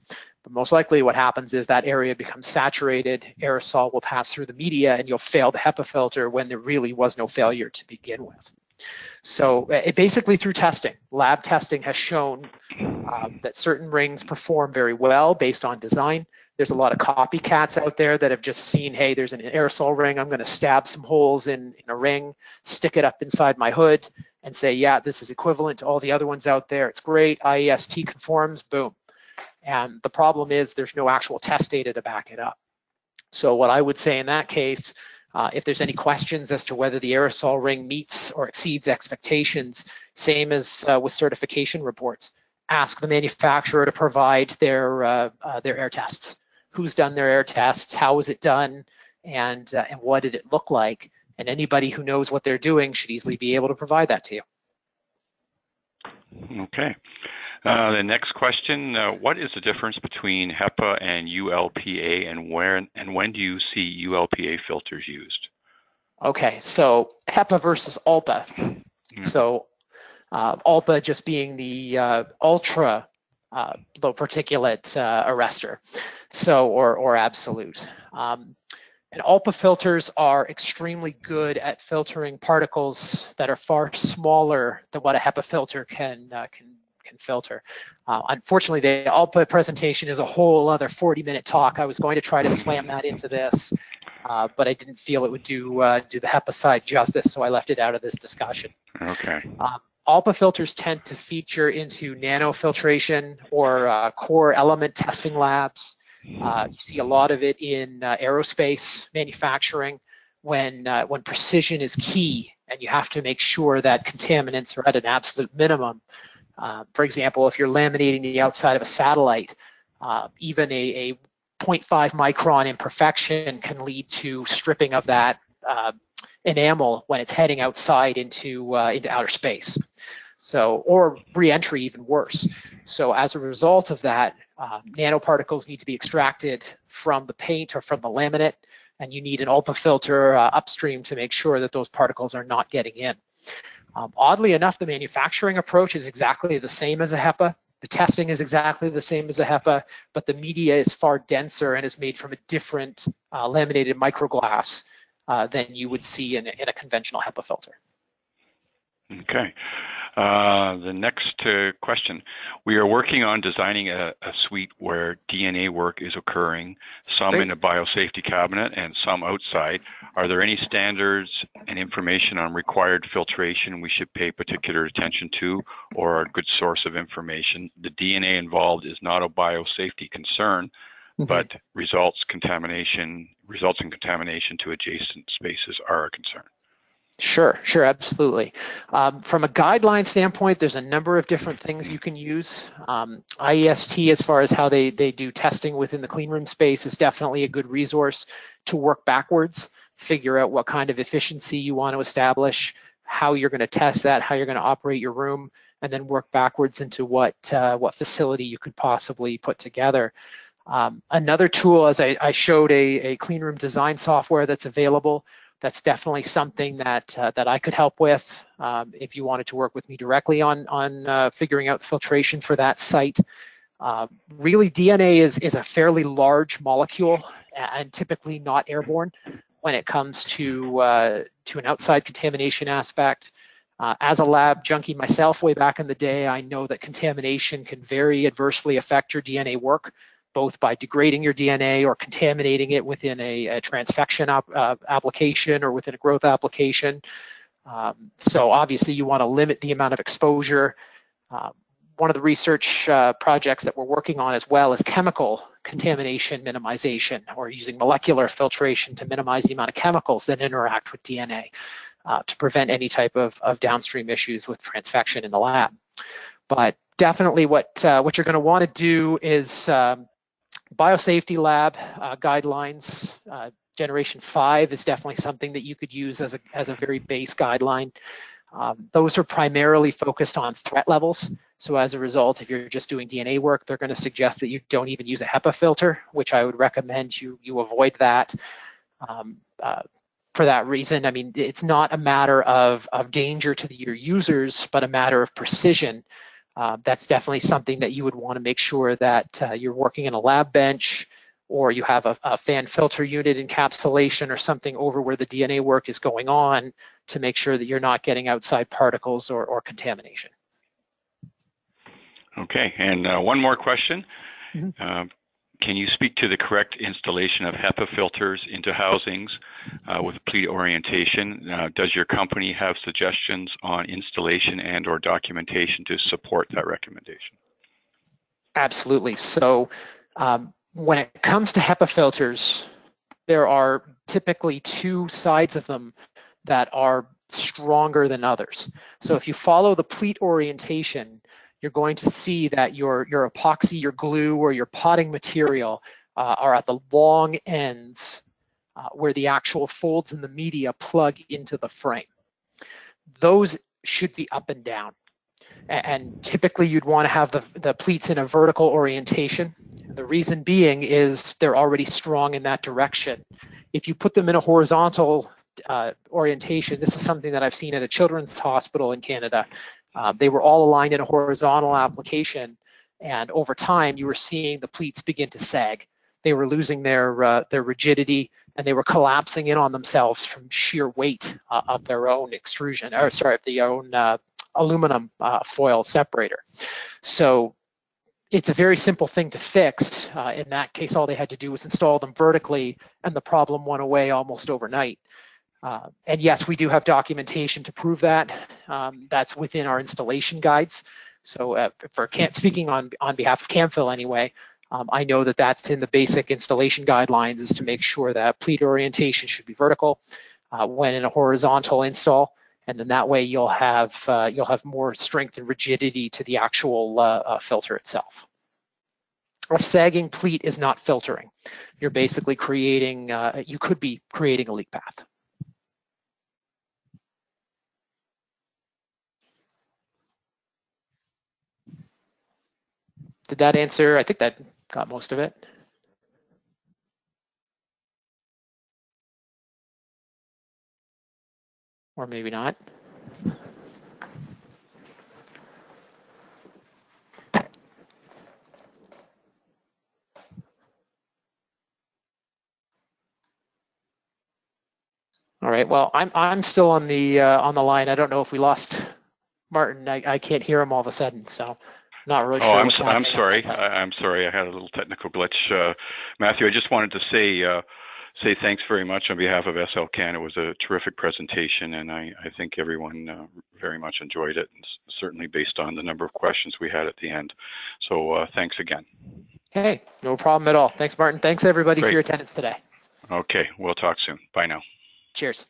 But most likely what happens is that area becomes saturated, aerosol will pass through the media and you'll fail the HEPA filter when there really was no failure to begin with. So it basically through testing, lab testing has shown that certain rings perform very well based on design. There's a lot of copycats out there that have just seen, hey, there's an aerosol ring, I'm going to stab some holes in a ring, stick it up inside my hood and say, yeah, this is equivalent to all the other ones out there. It's great, IEST conforms, boom. And the problem is there's no actual test data to back it up. So what I would say in that case, if there's any questions as to whether the aerosol ring meets or exceeds expectations, same as with certification reports, ask the manufacturer to provide their air tests. Who's done their air tests, how was it done, and what did it look like? And anybody who knows what they're doing should easily be able to provide that to you. Okay. The next question, what is the difference between HEPA and ULPA, and when do you see ULPA filters used? Okay, so HEPA versus ULPA. So ULPA just being the ultra low particulate arrestor, so or absolute. And ULPA filters are extremely good at filtering particles that are far smaller than what a HEPA filter can filter. Unfortunately, the ULPA presentation is a whole other 40-minute talk. I was going to try to slam that into this, but I didn't feel it would do the HEPA side justice, so I left it out of this discussion. Okay. ALPA filters tend to feature into nanofiltration or core element testing labs. You see a lot of it in aerospace manufacturing when precision is key and you have to make sure that contaminants are at an absolute minimum. For example, if you're laminating the outside of a satellite, even a 0.5 micron imperfection can lead to stripping of that enamel when it's heading outside into outer space. So, or re-entry, even worse. So as a result of that, nanoparticles need to be extracted from the paint or from the laminate, and you need an ALPA filter upstream to make sure that those particles are not getting in. Oddly enough, the manufacturing approach is exactly the same as a HEPA. The testing is exactly the same as a HEPA, but the media is far denser and is made from a different laminated microglass than you would see in a conventional HEPA filter. Okay. The next question. We are working on designing a suite where DNA work is occurring, some in a biosafety cabinet and some outside. Are there any standards and information on required filtration we should pay particular attention to, or a good source of information? The DNA involved is not a biosafety concern, but results in contamination to adjacent spaces are a concern. Sure, absolutely. From a guideline standpoint, there's a number of different things you can use. IEST, as far as how they do testing within the cleanroom space, is definitely a good resource to work backwards, figure out what kind of efficiency you want to establish, how you're going to test that, how you're going to operate your room, and then work backwards into what facility you could possibly put together. Another tool, as I showed, a cleanroom design software that's available. That's definitely something that I could help with if you wanted to work with me directly on figuring out the filtration for that site. Really, DNA is a fairly large molecule and typically not airborne when it comes to an outside contamination aspect. As a lab junkie myself way back in the day, I know that contamination can very adversely affect your DNA work, both by degrading your DNA or contaminating it within a transfection application or within a growth application. So obviously you want to limit the amount of exposure. One of the research projects that we're working on as well is chemical contamination minimization, or using molecular filtration to minimize the amount of chemicals that interact with DNA to prevent any type of downstream issues with transfection in the lab. But definitely what you're going to want to do is biosafety lab guidelines. Generation 5 is definitely something that you could use as a very base guideline. Those are primarily focused on threat levels. So as a result, if you're just doing DNA work, they're going to suggest that you don't even use a HEPA filter, which I would recommend you avoid that. For that reason, I mean, it's not a matter of danger to your users, but a matter of precision. That's definitely something that you would want to make sure that you're working in a lab bench, or you have a fan filter unit encapsulation or something over where the DNA work is going on to make sure that you're not getting outside particles or contamination. Okay, and one more question. Can you speak to the correct installation of HEPA filters into housings with pleat orientation? Does your company have suggestions on installation and or documentation to support that recommendation? Absolutely. So when it comes to HEPA filters, there are typically two sides of them that are stronger than others. So if you follow the pleat orientation, you're going to see that your epoxy, your glue, or your potting material are at the long ends where the actual folds in the media plug into the frame. Those should be up and down. And typically you'd want to have the pleats in a vertical orientation. The reason being is they're already strong in that direction. If you put them in a horizontal orientation, this is something that I've seen at a children's hospital in Canada. They were all aligned in a horizontal application, and over time you were seeing the pleats begin to sag. They were losing their rigidity, and they were collapsing in on themselves from sheer weight of their own extrusion, or sorry, of the own aluminum foil separator. So it's a very simple thing to fix. In that case, all they had to do was install them vertically, and the problem went away almost overnight. And yes, we do have documentation to prove that. That's within our installation guides. So speaking on behalf of Camfil anyway, I know that that's in the basic installation guidelines, is to make sure that pleat orientation should be vertical when in a horizontal install, and then that way you'll have more strength and rigidity to the actual filter itself. A sagging pleat is not filtering. You're basically creating, you could be creating a leak path. Did that answer? I think that got most of it. Or maybe not. All right. Well, I'm still on the line. I don't know if we lost Martin. I can't hear him all of a sudden, so not really sure. I'm sorry. I'm sorry. I had a little technical glitch. Matthew, I just wanted to say thanks very much on behalf of SLCan. It was a terrific presentation, and I think everyone very much enjoyed it, and certainly based on the number of questions we had at the end. So thanks again. Hey, no problem at all. Thanks, Martin. Thanks, everybody, for your attendance today. Okay, we'll talk soon. Bye now. Cheers.